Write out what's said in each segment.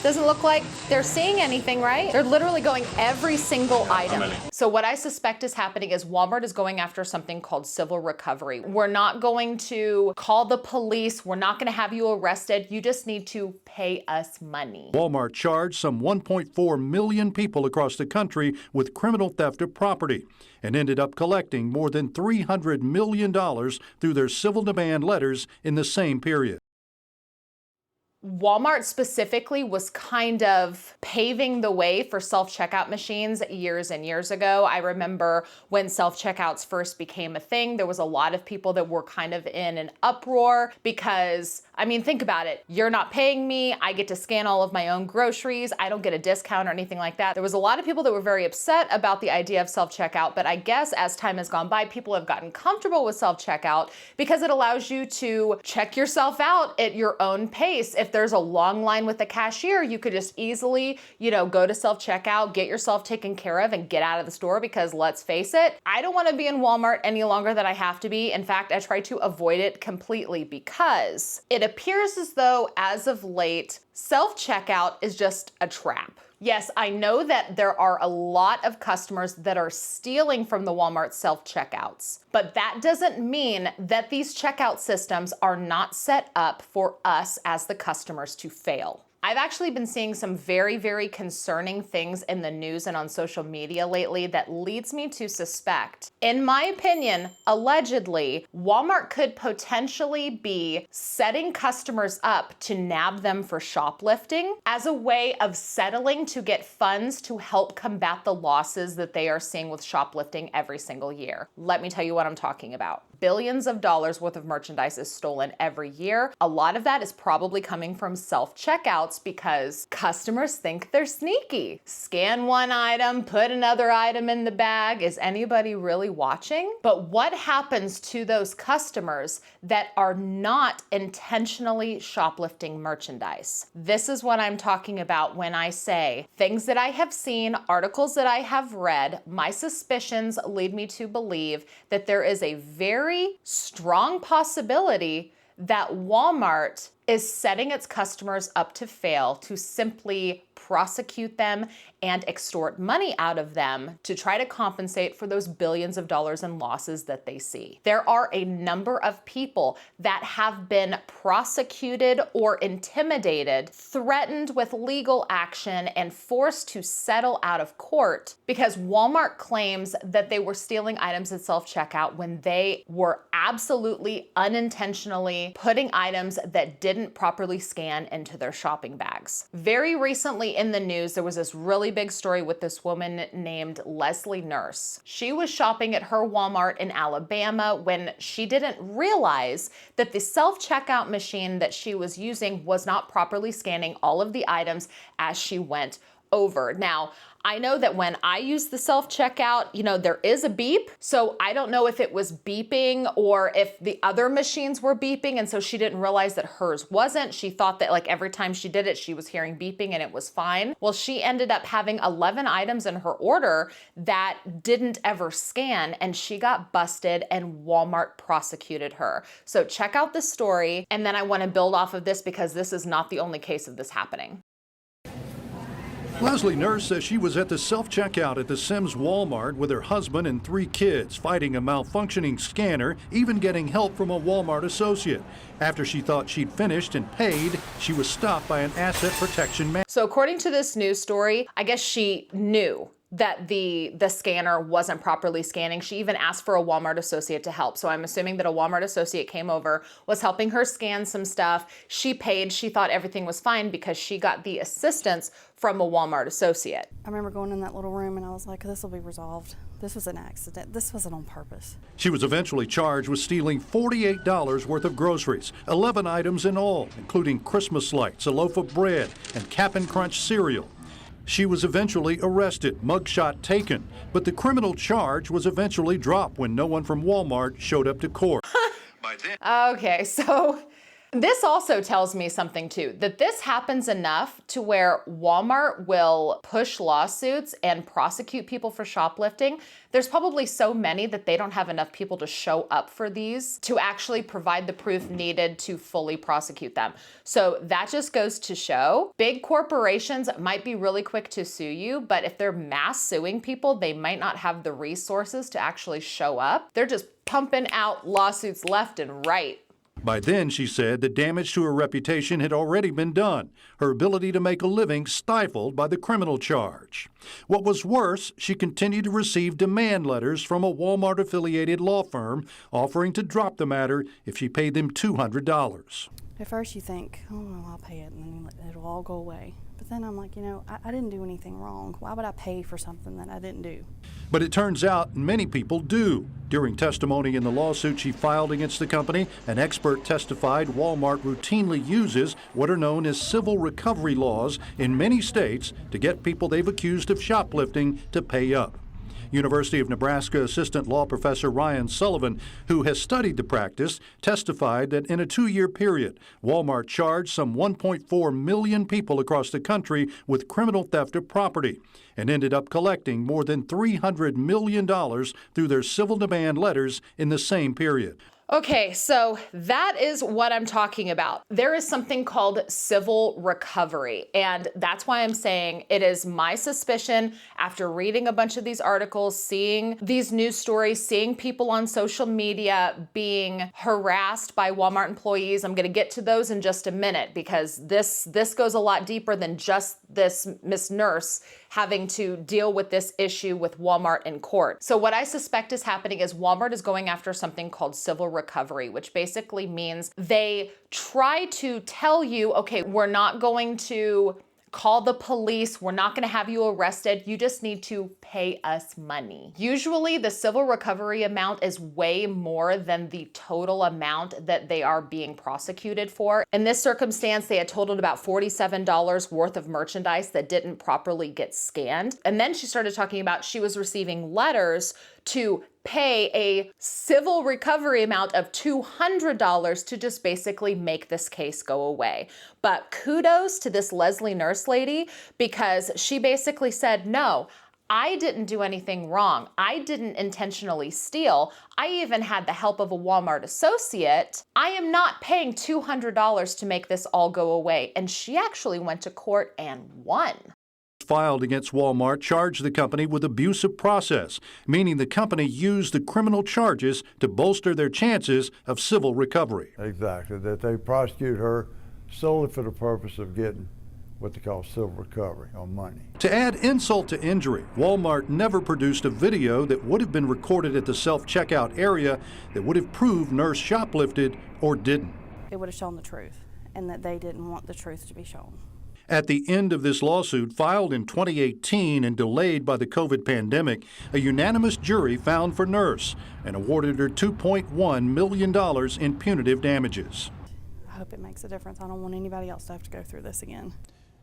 Doesn't look like they're seeing anything, right? They're literally going every single item. So what I suspect is happening is Walmart is going after something called civil recovery. We're not going to call the police. We're not going to have you arrested. You just need to pay us money. Walmart charged some 1.4 million people across the country with criminal theft of property and ended up collecting more than $300 million through their civil demand letters in the same period. Walmart specifically was kind of paving the way for self-checkout machines years and years ago. I remember when self-checkouts first became a thing, there was a lot of people that were kind of in an uproar because, I mean, think about it. You're not paying me. I get to scan all of my own groceries. I don't get a discount or anything like that. There was a lot of people that were very upset about the idea of self-checkout, but I guess as time has gone by, people have gotten comfortable with self-checkout because it allows you to check yourself out at your own pace. If there's a long line with the cashier, you could just easily, go to self-checkout, get yourself taken care of and get out of the store because let's face it, I don't want to be in Walmart any longer than I have to be. In fact, I try to avoid it completely because it appears as though as of late, self-checkout is just a trap. Yes, I know that there are a lot of customers that are stealing from the Walmart self-checkouts, but that doesn't mean that these checkout systems are not set up for us as the customers to fail. I've actually been seeing some very, very concerning things in the news and on social media lately that leads me to suspect, in my opinion, allegedly, Walmart could potentially be setting customers up to nab them for shoplifting as a way of settling to get funds to help combat the losses that they are seeing with shoplifting every single year. Let me tell you what I'm talking about. Billions of dollars worth of merchandise is stolen every year. A lot of that is probably coming from self-checkouts because customers think they're sneaky. Scan one item, put another item in the bag. Is anybody really watching? But what happens to those customers that are not intentionally shoplifting merchandise? This is what I'm talking about when I say things that I have seen, articles that I have read, my suspicions lead me to believe that there is a very strong possibility that Walmart is setting its customers up to fail to simply prosecute them and extort money out of them to try to compensate for those billions of dollars in losses that they see. There are a number of people that have been prosecuted or intimidated, threatened with legal action, and forced to settle out of court because Walmart claims that they were stealing items at self-checkout when they were absolutely unintentionally putting items that didn't properly scan into their shopping bags. Very recently in the news, there was this really big story with this woman named Leslie Nurse. She was shopping at her Walmart in Alabama when she didn't realize that the self-checkout machine that she was using was not properly scanning all of the items as she went over. Now, I know that when I use the self-checkout, there is a beep. So I don't know if it was beeping or if the other machines were beeping. And so she didn't realize that hers wasn't. She thought that like every time she did it, she was hearing beeping and it was fine. Well, she ended up having 11 items in her order that didn't ever scan and she got busted and Walmart prosecuted her. So check out the story. And then I want to build off of this because this is not the only case of this happening. Leslie Nurse says she was at the self-checkout at the Sims Walmart with her husband and 3 kids, fighting a malfunctioning scanner, even getting help from a Walmart associate. After she thought she'd finished and paid, she was stopped by an asset protection man. So according to this news story, I guess she knew that the scanner wasn't properly scanning. She even asked for a Walmart associate to help. So I'm assuming that a Walmart associate came over, was helping her scan some stuff. She paid, she thought everything was fine because she got the assistance from a Walmart associate. I remember going in that little room and I was like, this will be resolved. This was an accident. This wasn't on purpose. She was eventually charged with stealing $48 worth of groceries, 11 items in all, including Christmas lights, a loaf of bread, and Cap'n Crunch cereal. She was eventually arrested, mugshot taken, but the criminal charge was eventually dropped when no one from Walmart showed up to court. Okay, so This also tells me something too, that this happens enough to where Walmart will push lawsuits and prosecute people for shoplifting. There's probably so many that they don't have enough people to show up for these to actually provide the proof needed to fully prosecute them. So that just goes to show big corporations might be really quick to sue you, but if they're mass suing people, they might not have the resources to actually show up. They're just pumping out lawsuits left and right. By then, she said, the damage to her reputation had already been done, her ability to make a living stifled by the criminal charge. What was worse, she continued to receive demand letters from a Walmart-affiliated law firm offering to drop the matter if she paid them $200. At first you think, oh, well, I'll pay it and then it'll all go away. But then I'm like, I didn't do anything wrong. Why would I pay for something that I didn't do? But it turns out many people do. During testimony in the lawsuit she filed against the company, an expert testified Walmart routinely uses what are known as civil recovery laws in many states to get people they've accused of shoplifting to pay up. University of Nebraska assistant law professor Ryan Sullivan, who has studied the practice, testified that in a 2-year period, Walmart charged some 1.4 million people across the country with criminal theft of property and ended up collecting more than $300 million through their civil demand letters in the same period. Okay, so that is what I'm talking about. There is something called civil recovery, and that's why I'm saying it is my suspicion after reading a bunch of these articles, seeing these news stories, seeing people on social media being harassed by Walmart employees. I'm gonna get to those in just a minute because this goes a lot deeper than just this Miss Nurse having to deal with this issue with Walmart in court. So what I suspect is happening is Walmart is going after something called civil recovery, which basically means they try to tell you, okay, we're not going to call the police, we're not gonna have you arrested, you just need to pay us money. Usually the civil recovery amount is way more than the total amount that they are being prosecuted for. In this circumstance, they had totaled about $47 worth of merchandise that didn't properly get scanned. And then she started talking about she was receiving letters to pay a civil recovery amount of $200 to just basically make this case go away. But kudos to this Leslie Nurse lady because she basically said, no, I didn't do anything wrong. I didn't intentionally steal. I even had the help of a Walmart associate. I am not paying $200 to make this all go away. And she actually went to court and won. Filed against Walmart charged the company with abusive process, meaning the company used the criminal charges to bolster their chances of civil recovery. Exactly, that they prosecute her solely for the purpose of getting what they call civil recovery on money. To add insult to injury, Walmart never produced a video that would have been recorded at the self-checkout area that would have proved Nurse shoplifted or didn't. It would have shown the truth, and that they didn't want the truth to be shown. At the end of this lawsuit, filed in 2018 and delayed by the COVID pandemic, a unanimous jury found for Nurse and awarded her $2.1 million in punitive damages. I hope it makes a difference. I don't want anybody else to have to go through this again.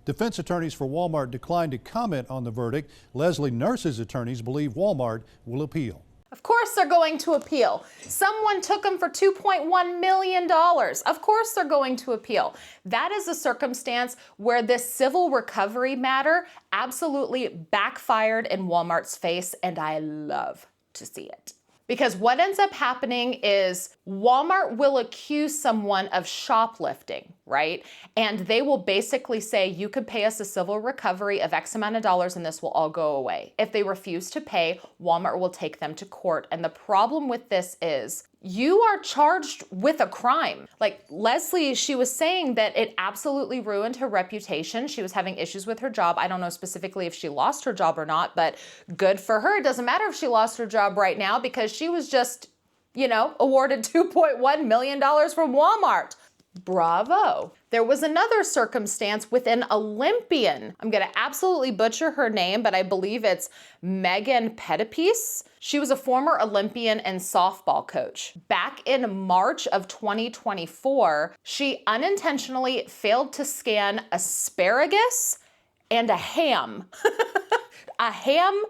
Defense attorneys for Walmart declined to comment on the verdict. Leslie Nurse's attorneys believe Walmart will appeal. Of course they're going to appeal. Someone took them for $2.1 million. Of course they're going to appeal. That is a circumstance where this civil recovery matter absolutely backfired in Walmart's face, and I love to see it. Because what ends up happening is Walmart will accuse someone of shoplifting, right? And they will basically say, you could pay us a civil recovery of X amount of dollars and this will all go away. If they refuse to pay, Walmart will take them to court. And the problem with this is you are charged with a crime. Like Leslie, she was saying that it absolutely ruined her reputation. She was having issues with her job. I don't know specifically if she lost her job or not, but good for her. It doesn't matter if she lost her job right now because she was just, awarded $2.1 million from Walmart. Bravo. There was another circumstance with an Olympian. I'm gonna absolutely butcher her name, but I believe it's Megan Pettipies. She was a former Olympian and softball coach. Back in March of 2024, she unintentionally failed to scan asparagus and a ham. A ham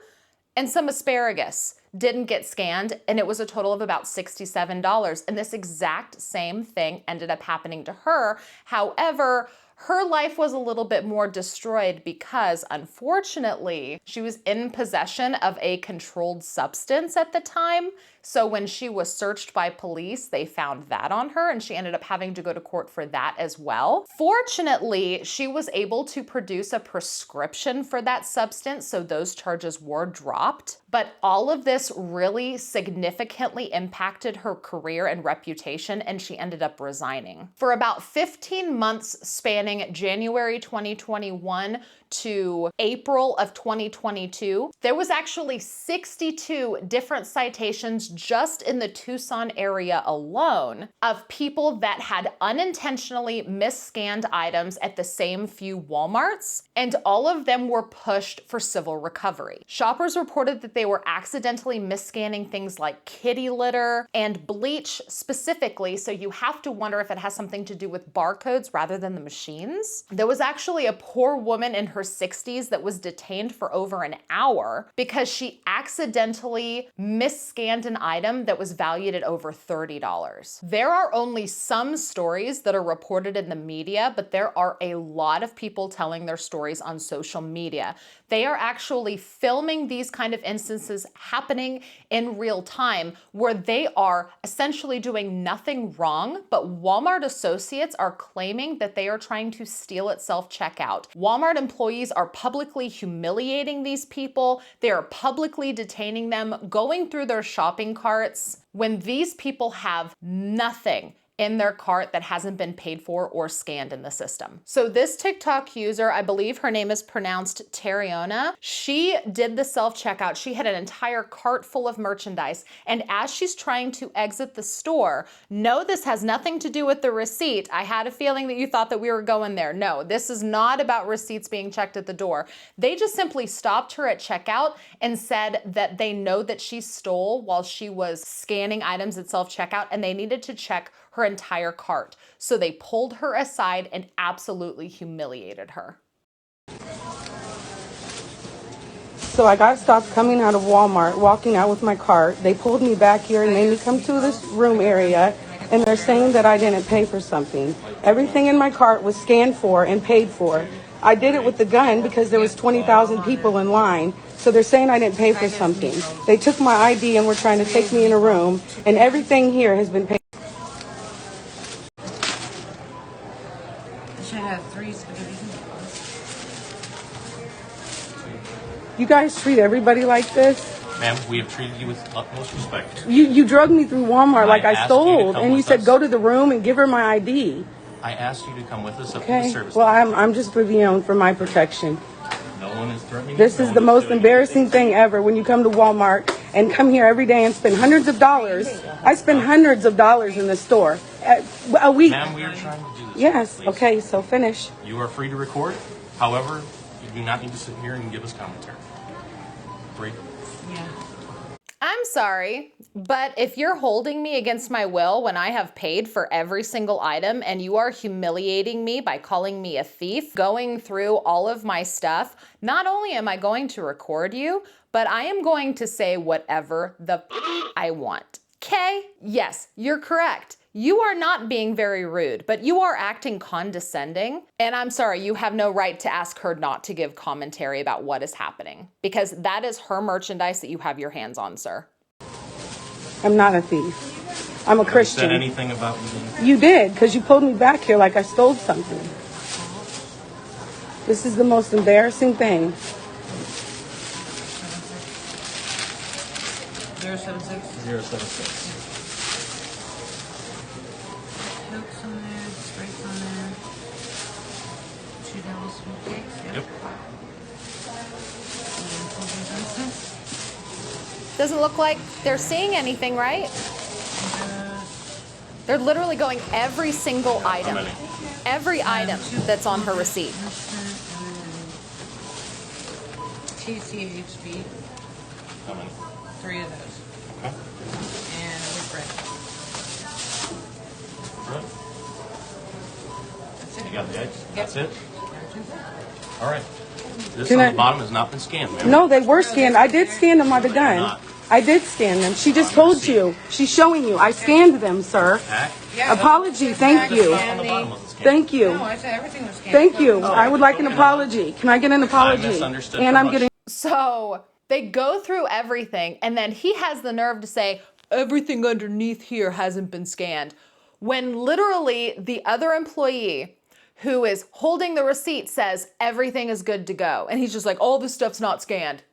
and some asparagus. didn't get scanned, and it was a total of about $67. And this exact same thing ended up happening to her. However, her life was a little bit more destroyed because, unfortunately, she was in possession of a controlled substance at the time. So when she was searched by police, they found that on her, and she ended up having to go to court for that as well. Fortunately, she was able to produce a prescription for that substance, so those charges were dropped. But all of this really significantly impacted her career and reputation, and she ended up resigning. For about 15 months spanning January 2021 to April of 2022, there was actually 62 different citations just in the Tucson area alone of people that had unintentionally misscanned items at the same few Walmarts, and all of them were pushed for civil recovery. Shoppers reported that they were accidentally misscanning things like kitty litter and bleach specifically, so you have to wonder if it has something to do with barcodes rather than the machines. There was actually a poor woman in her 60s that was detained for over an hour because she accidentally misscanned an item that was valued at over $30. There are only some stories that are reported in the media, but there are a lot of people telling their stories on social media. They are actually filming these kind of instances happening in real time where they are essentially doing nothing wrong, but Walmart associates are claiming that they are trying to steal at self-checkout. Walmart employees are publicly humiliating these people. They are publicly detaining them, going through their shopping carts when these people have nothing in their cart that hasn't been paid for or scanned in the system. So this TikTok user, I believe her name is pronounced Tariona, she did the self-checkout. She had an entire cart full of merchandise, and as she's trying to exit the store, no, this has nothing to do with the receipt. I had a feeling that you thought that we were going there. No, this is not about receipts being checked at the door. They just simply stopped her at checkout and said that they know that she stole while she was scanning items at self-checkout, and they needed to check her entire cart. So they pulled her aside and absolutely humiliated her. So I got stopped coming out of Walmart, walking out with my cart. They pulled me back here and made me come to this room area, and they're saying that I didn't pay for something. Everything in my cart was scanned for and paid for. I did it with the gun because there was 20,000 people in line. So they're saying I didn't pay for something. They took my ID and were trying to take me in a room, and everything here has been paid. Should have 3 spaghetti meatballs. You guys treat everybody like this? Ma'am, we have treated you with utmost respect. You drugged me through Walmart like I asked you to stole, come and you with said us. go to the room and give her my ID. I asked you to come with us up to the Okay. service. Well, I'm just for my protection. No one is threatening This you. is No the one most doing embarrassing anything. thing ever when you come to Walmart and come here every day and spend hundreds of dollars. I spend hundreds of dollars in the store a week. Ma'am, we are trying to do this. Yes. Please. Okay. So finish. You are free to record. However, you do not need to sit here and give us commentary. Free. Yeah. I'm sorry, but if you're holding me against my will when I have paid for every single item and you are humiliating me by calling me a thief, going through all of my stuff, not only am I going to record you, but I am going to say whatever the I want. Okay? Yes, you're correct. You are not being very rude, but you are acting condescending. And I'm sorry, you have no right to ask her not to give commentary about what is happening, because that is her merchandise that you have your hands on, sir. I'm not a thief. I'm a Said Christian. anything about me? You did, because you pulled me back here like I stole something. This is the most embarrassing thing. 076. 076. Cokes on there, Sprite's on there. $2 sweet cakes. Yep. Doesn't look like they're seeing anything, right? They're literally going every single item. many? Every item that's on her receipt. TCHB, How many? 3 of those. Okay. And a whipped bread. Good. That's it. You got the eggs? Yep. That's it? All right. This Can on I- the bottom has not been scanned, ma'am. No, they were scanned. I did scan them on the They are gun. not. I did scan them. She just told you. She's showing you. I scanned them, sir. Apology. Thank you. On the bottom of the scan. Thank you. No, I said everything was scanned. Thank you. I would like an apology. Can I get an apology? misunderstood And for I'm much. getting. So they go through everything, and then he has the nerve to say, everything underneath here hasn't been scanned. When literally the other employee who is holding the receipt says, everything is good to go. And he's just like, all this stuff's not scanned.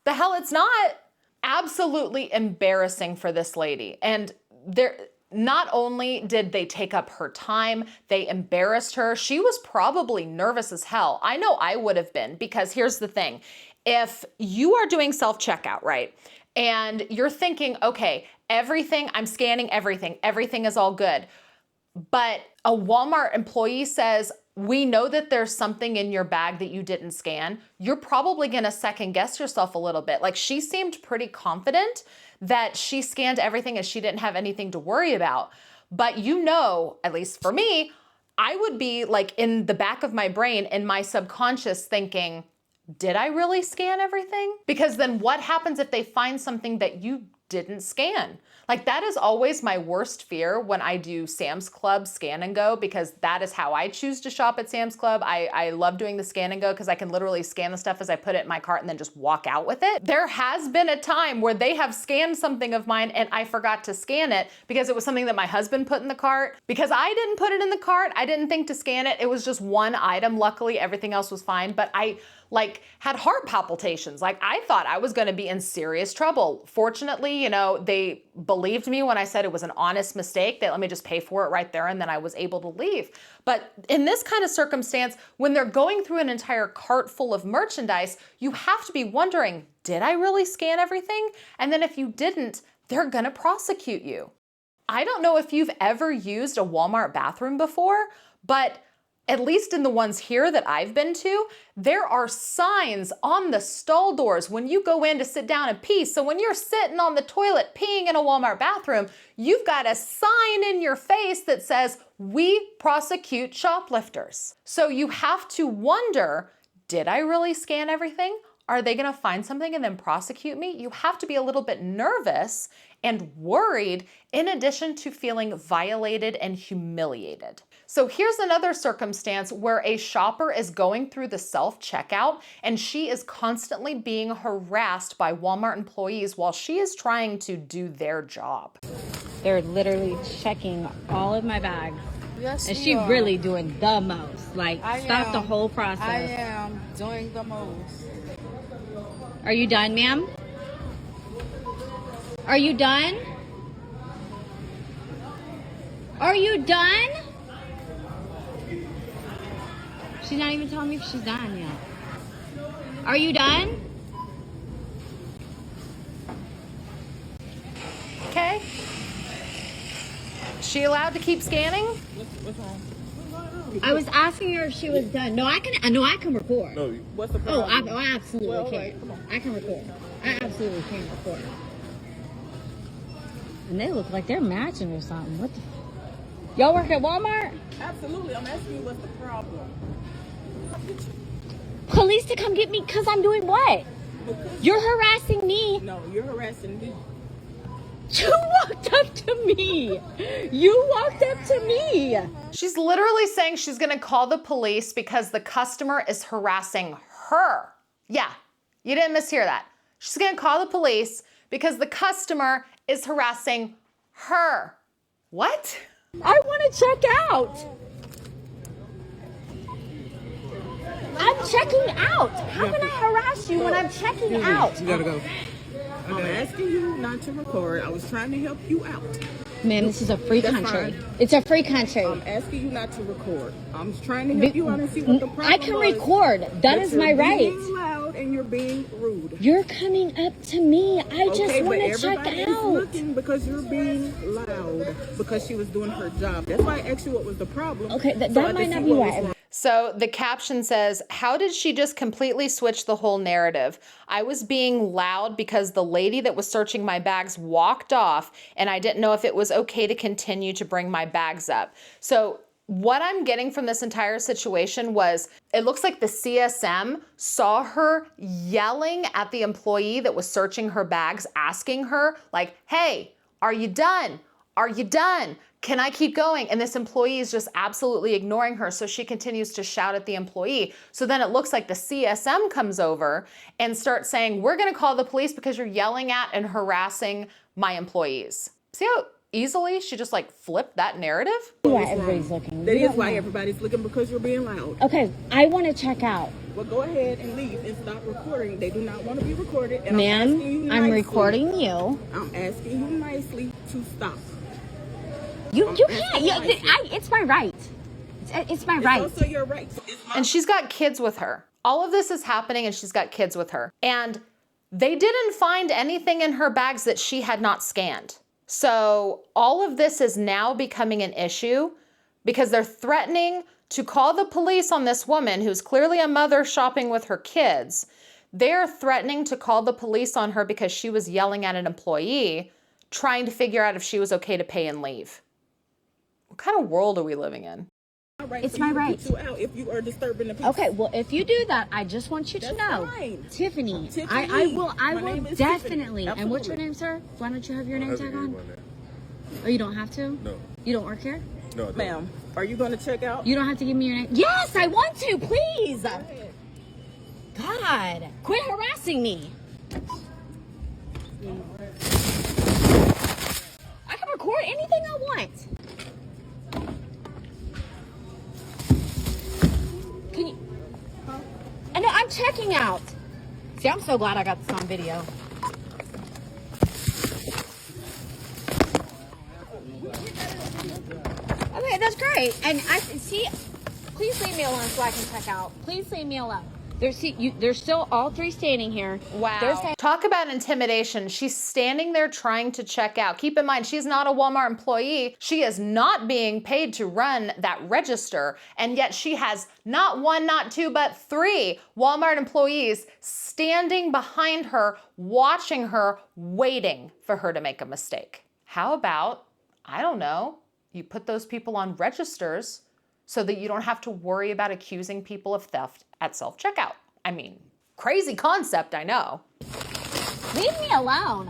The hell it's not. Absolutely embarrassing for this lady. And there, not only did they take up her time, they embarrassed her. She was probably nervous as hell. I know I would have been, because here's the thing. If you are doing self-checkout, right, and you're thinking, okay, everything, I'm scanning everything is all good. But a Walmart employee says, we know that there's something in your bag that you didn't scan, you're probably gonna second guess yourself a little bit. Like, she seemed pretty confident that she scanned everything and she didn't have anything to worry about. But you know, at least for me, I would be like in the back of my brain, in my subconscious thinking, did I really scan everything? Because then what happens if they find something that you didn't scan? Like, that is always my worst fear when I do Sam's Club scan and go, because that is how I choose to shop at Sam's Club. I love doing the scan and go because I can literally scan the stuff as I put it in my cart and then just walk out with it. There has been a time where they have scanned something of mine and I forgot to scan it because it was something that my husband put in the cart. Because I didn't put it in the cart, I didn't think to scan it. It was just one item. Luckily, everything else was fine, but I had heart palpitations. Like, I thought I was gonna be in serious trouble. Fortunately, you know, they believed me when I said it was an honest mistake. They let me just pay for it right there, and then I was able to leave. But in this kind of circumstance, when they're going through an entire cart full of merchandise, you have to be wondering, did I really scan everything? And then if you didn't, they're gonna prosecute you. I don't know if you've ever used a Walmart bathroom before, but at least in the ones here that I've been to, there are signs on the stall doors when you go in to sit down and pee. So when you're sitting on the toilet peeing in a Walmart bathroom, you've got a sign in your face that says, we prosecute shoplifters. So you have to wonder, did I really scan everything? Are they gonna find something and then prosecute me? You have to be a little bit nervous and worried, in addition to feeling violated and humiliated. So here's another circumstance where a shopper is going through the self-checkout and she is constantly being harassed by Walmart employees while she is trying to do their job. They're literally checking all of my bags. Yes, And we she are. really doing the most. Like, stop the whole process. I am doing the most. Are you done, ma'am? Are you done? Are you done? She's not even telling me if she's done yet. Are you done? Okay? She allowed to keep scanning? What's wrong? I was asking her if she was done. No, I can record. No, what's the Oh, problem? I absolutely Well, can. right, come on. I can record. I absolutely can record. And they look like they're matching or something. What the? Y'all work at Walmart? Absolutely. I'm asking you what's the problem. Police to come get me because I'm doing what? You're harassing me. No, you're harassing me. You walked up to me. You walked up to me. She's literally saying she's gonna call the police because the customer is harassing her. Yeah, you didn't mishear that. She's gonna call the police because the customer is harassing her. What? I want to check out. I'm checking out. How can I harass you when I'm checking out? You gotta go. I'm asking you not to record. I was trying to help you out. Man, this is a free That's country. fine. It's a free country. I'm asking you not to record. I'm trying to help you out and see what the problem I can was. record. That But is you're my right. being loud and you're being rude. You're coming up to me. I just Okay, want but to check everybody is out. looking because you're being loud because she was doing her job. That's why I asked you what was the problem. Okay, that So I might could not see be what was right. wrong. So the caption says, how did she just completely switch the whole narrative? I was being loud because the lady that was searching my bags walked off and I didn't know if it was okay to continue to bring my bags up. So what I'm getting from this entire situation was it looks like the CSM saw her yelling at the employee that was searching her bags, asking her like, hey, are you done? Are you done? Can I keep going? And this employee is just absolutely ignoring her. So she continues to shout at the employee. So then it looks like the CSM comes over and starts saying, we're gonna call the police because you're yelling at and harassing my employees. See how easily she just like flipped that narrative? Why everybody's looking. That is why everybody's looking, because you're being loud. Okay, I want to check out. Well, go ahead and leave and stop recording. They do not want to be recorded. And Ma'am, I'm recording you. I'm asking you nicely to stop. You can't. It's my right. It's my right. It's also your right. And she's got kids with her. All of this is happening and she's got kids with her. And they didn't find anything in her bags that she had not scanned. So all of this is now becoming an issue because they're threatening to call the police on this woman who's clearly a mother shopping with her kids. They're threatening to call the police on her because she was yelling at an employee, trying to figure out if she was okay to pay and leave. What kind of world are we living in? It's my right. Put you out if you are disturbing the peace. Okay, well, if you do that, I just want you to know, fine. Tiffany, Tiffany. I will name is definitely. Tiffany. And what's your Absolutely. name, sir? Why don't you have your name tag on? Oh, you don't have to? No. You don't work here? No, I don't. Ma'am, are you going to check out? You don't have to give me your name. Yes, I want to, please. God, quit harassing me. I can record anything I want. Can you? And I'm checking out. See, I'm so glad I got this on video. Okay, that's great. And I see. Please leave me alone so I can check out. Please leave me alone. There's still all three standing here. Wow. Talk about intimidation. She's standing there trying to check out. Keep in mind, she's not a Walmart employee. She is not being paid to run that register. And yet she has not one, not two, but three Walmart employees standing behind her, watching her, waiting for her to make a mistake. How about, I don't know, you put those people on registers so that you don't have to worry about accusing people of theft at self-checkout. I mean, crazy concept, I know. Leave me alone.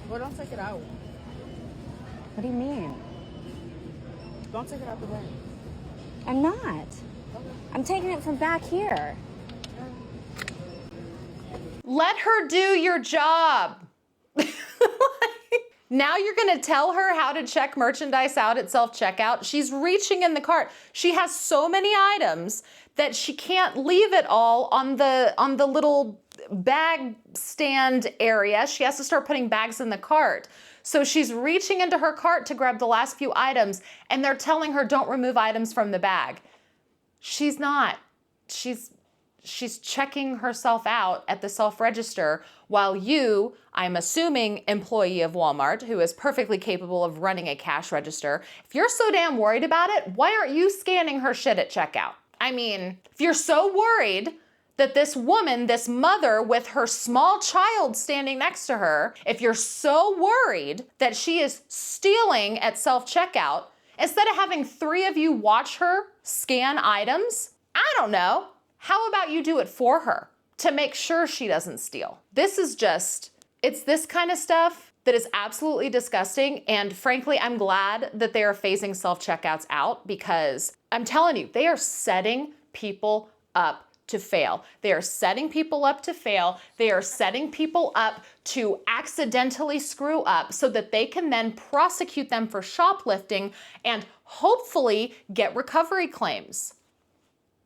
Well, don't take it out. What do you mean? Don't take it out the way. I'm not. I'm taking it from back here. Let her do your job. Now you're gonna tell her how to check merchandise out at self-checkout. She's reaching in the cart. She has so many items that she can't leave it all on the little bag stand area. She has to start putting bags in the cart. So she's reaching into her cart to grab the last few items, and they're telling her don't remove items from the bag. She's not. She's checking herself out at the self-register while you, I'm assuming employee of Walmart, who is perfectly capable of running a cash register, if you're so damn worried about it, why aren't you scanning her shit at checkout? I mean, if you're so worried that this woman, this mother with her small child standing next to her, if you're so worried that she is stealing at self-checkout, instead of having three of you watch her scan items, I don't know, how about you do it for her to make sure she doesn't steal? This is just, it's this kind of stuff that is absolutely disgusting. And frankly, I'm glad that they are phasing self-checkouts out because I'm telling you, they are setting people up to fail. They are setting people up to fail. They are setting people up to accidentally screw up so that they can then prosecute them for shoplifting and hopefully get recovery claims.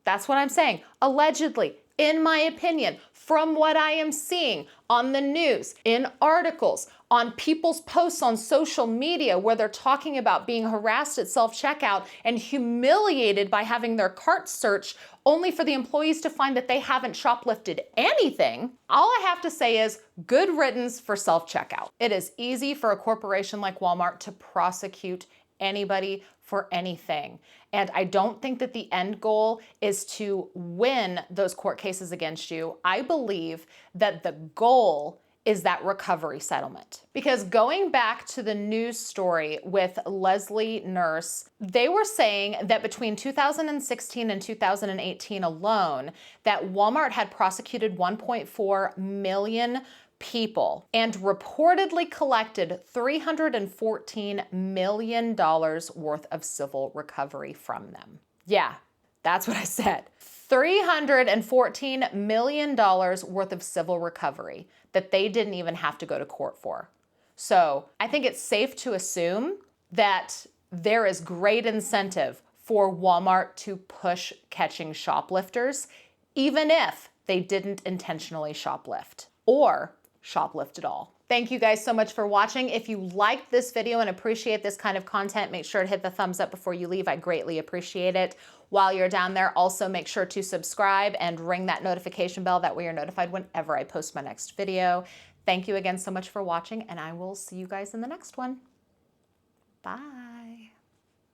That's what I'm saying. Allegedly, in my opinion, from what I am seeing on the news, in articles, on people's posts on social media where they're talking about being harassed at self-checkout and humiliated by having their cart searched only for the employees to find that they haven't shoplifted anything, all I have to say is good riddance for self-checkout. It is easy for a corporation like Walmart to prosecute anybody for anything. And I don't think that the end goal is to win those court cases against you. I believe that the goal is that recovery settlement. Because going back to the news story with Leslie Nurse, they were saying that between 2016 and 2018 alone, that Walmart had prosecuted 1.4 million people and reportedly collected $314 million worth of civil recovery from them. Yeah, that's what I said. $314 million worth of civil recovery that they didn't even have to go to court for. So I think it's safe to assume that there is great incentive for Walmart to push catching shoplifters, even if they didn't intentionally shoplift or shoplift at all. Thank you guys so much for watching. If you liked this video and appreciate this kind of content, make sure to hit the thumbs up before you leave. I greatly appreciate it. While you're down there, also make sure to subscribe and ring that notification bell. That way you're notified whenever I post my next video. Thank you again so much for watching, and I will see you guys in the next one. Bye.